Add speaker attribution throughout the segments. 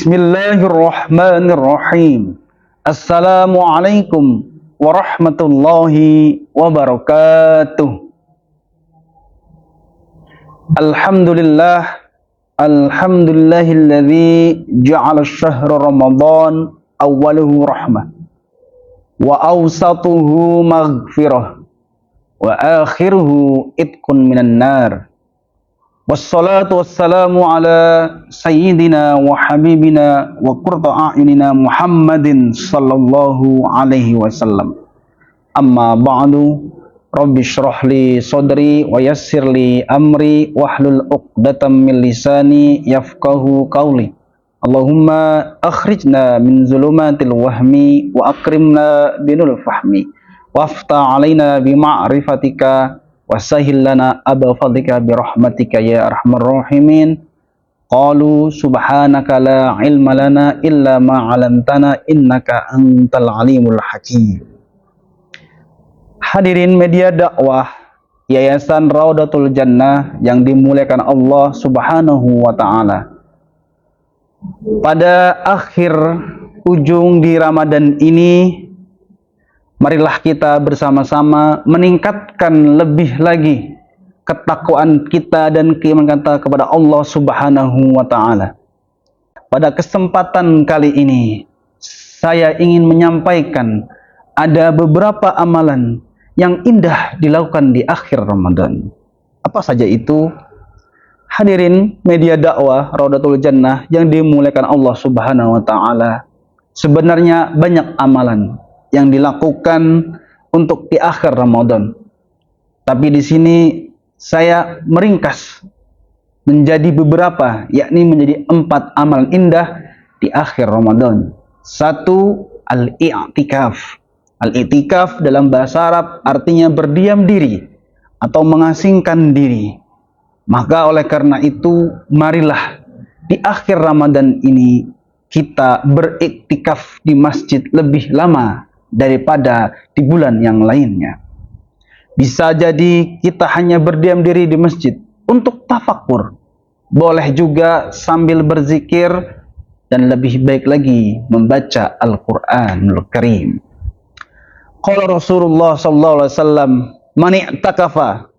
Speaker 1: Bismillahirrahmanirrahim. Assalamualaikum warahmatullahi wabarakatuh. Alhamdulillahilladzi ja'ala syahra Ramadan awwaluhu rahmah wa awsatuhu maghfirah wa akhiruhu itqun minan nar. Wassalatu wassalamu ala sayyidina wa habibina wa qurrata a'yunina Muhammadin sallallahu alaihi wasallam. Amma ba'du, rabbi shrah li sadri wa yassir li amri wahlul 'uqdatam min lisani yafqahu qawli. Allahumma akhrijna min zulumatil wahmi wa akrimna binul fahmi waftah alaina bi ma'rifatika wasahil lana aba fadlika birahmatika ya arhamar rahimin. Qalu subhanaka la ilma lana illa ma 'allamtana innaka antal alimul hakim. Hadirin media dakwah Yayasan Raudatul Jannah yang dimuliakan Allah Subhanahu wa taala. Pada akhir ujung di Ramadan ini, marilah kita bersama-sama meningkatkan lebih lagi ketakwaan kita dan keimanan kita kepada Allah Subhanahu wa taala. Pada kesempatan kali ini, saya ingin menyampaikan ada beberapa amalan yang indah dilakukan di akhir Ramadan. Apa saja itu? Hadirin media dakwah Raudatul Jannah yang dimuliakan Allah Subhanahu wa taala. Sebenarnya banyak amalan yang dilakukan untuk di akhir Ramadan. Tapi di sini saya meringkas menjadi beberapa, yakni menjadi 4 amalan indah di akhir Ramadan. 1. Al-i'tikaf. Al-i'tikaf dalam bahasa Arab artinya berdiam diri atau mengasingkan diri. Maka oleh karena itu, marilah di akhir Ramadan ini kita beriktikaf di masjid lebih lama daripada di bulan yang lainnya. Bisa jadi kita hanya berdiam diri di masjid untuk tafakur. Boleh juga sambil berzikir dan lebih baik lagi membaca Al-Qur'anul Karim. Qala Rasulullah sallallahu alaihi wasallam, "Man i'takafa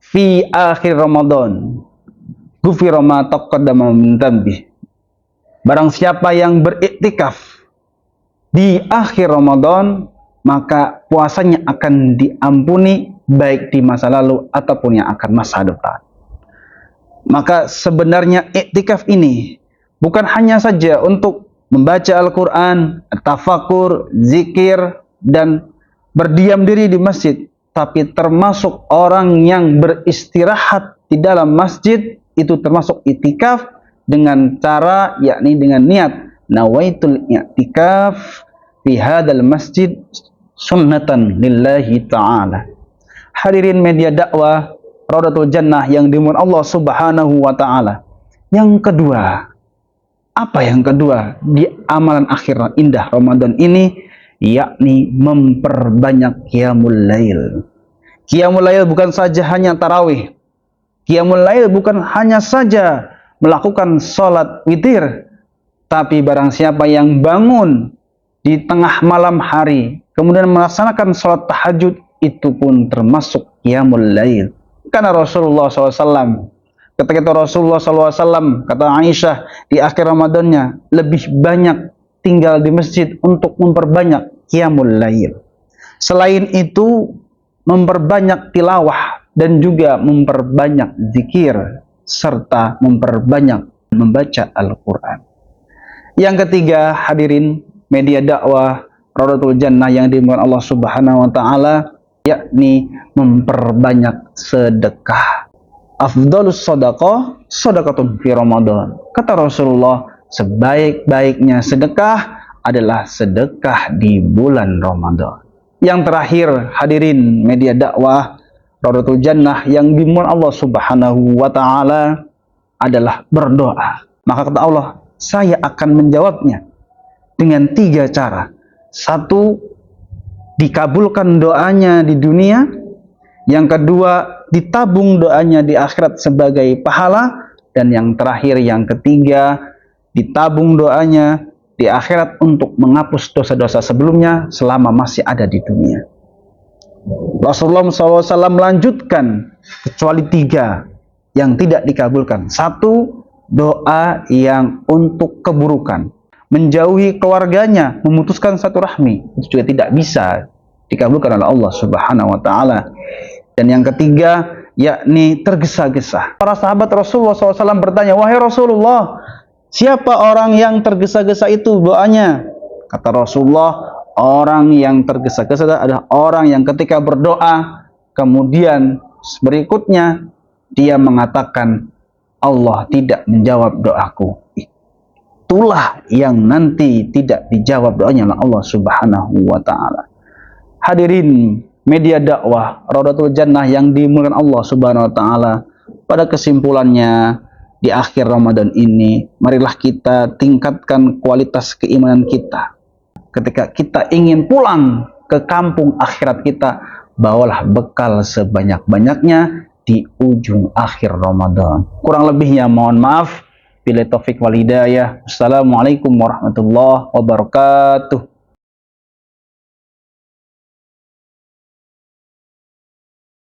Speaker 1: fi akhir Ramadan, ghufira ma taqaddama min dhanbi." Barang siapa yang beriktikaf di akhir Ramadan, maka puasanya akan diampuni baik di masa lalu ataupun yang akan masa depan. Maka sebenarnya iktikaf ini bukan hanya saja untuk membaca Al-Quran, tafakur, zikir, dan berdiam diri di masjid, tapi termasuk orang yang beristirahat di dalam masjid, itu termasuk iktikaf dengan cara, yakni dengan niat nawaitul i'tikaf fi hadzal masjid sunnatan lillahi ta'ala. Hadirin media dakwah Raudatul Jannah yang dimuliakan Allah Subhanahu wa taala. Yang kedua, apa yang kedua di amalan akhir indah Ramadan ini, yakni memperbanyak qiyamul lail. Qiyamul lail bukan saja hanya tarawih. Qiyamul lail bukan hanya saja melakukan sholat witir, tapi barang siapa yang bangun di tengah malam hari kemudian melaksanakan sholat tahajud, itu pun termasuk qiyamul lail. Karena Rasulullah SAW, ketika itu Rasulullah SAW, kata Aisyah, di akhir Ramadannya lebih banyak tinggal di masjid untuk memperbanyak qiyamul lail. Selain itu, memperbanyak tilawah dan juga memperbanyak zikir serta memperbanyak membaca Al-Quran. Yang ketiga, hadirin media dakwah Raudatul Jannah yang dimuliakan Allah Subhanahu wa taala, yakni memperbanyak sedekah. Afdhalus shadaqah shadaqatun fi Ramadan. Kata Rasulullah, sebaik-baiknya sedekah adalah sedekah di bulan Ramadan. Yang terakhir, hadirin media dakwah Raudatul Jannah yang dimuliakan Allah Subhanahu wa taala adalah berdoa. Maka kata Allah, saya akan menjawabnya dengan 3 cara. 1, dikabulkan doanya di dunia. Yang kedua, ditabung doanya di akhirat sebagai pahala. Dan yang terakhir, yang ketiga, ditabung doanya di akhirat untuk menghapus dosa-dosa sebelumnya selama masih ada di dunia. Rasulullah SAW melanjutkan kecuali 3 yang tidak dikabulkan. 1, doa yang untuk keburukan, menjauhi keluarganya, memutuskan satu rahmi, itu juga tidak bisa dikabulkan oleh Allah Subhanahu wa taala. Dan yang ketiga, yakni tergesa-gesa. Para sahabat Rasulullah SAW bertanya, "Wahai Rasulullah, siapa orang yang tergesa-gesa itu doanya?" Kata Rasulullah, orang yang tergesa-gesa adalah orang yang ketika berdoa, kemudian berikutnya dia mengatakan, Allah tidak menjawab doaku. Itulah yang nanti tidak dijawab doanya oleh Allah Subhanahu wa taala. Hadirin media dakwah Raudatul Jannah yang dimuliakan Allah Subhanahu wa taala, pada kesimpulannya di akhir Ramadan ini, marilah kita tingkatkan kualitas keimanan kita. Ketika kita ingin pulang ke kampung akhirat kita, bawalah bekal sebanyak-banyaknya di ujung akhir Ramadan. Kurang lebihnya mohon maaf. Billahi taufik wal hidayah. Assalamualaikum warahmatullahi wabarakatuh.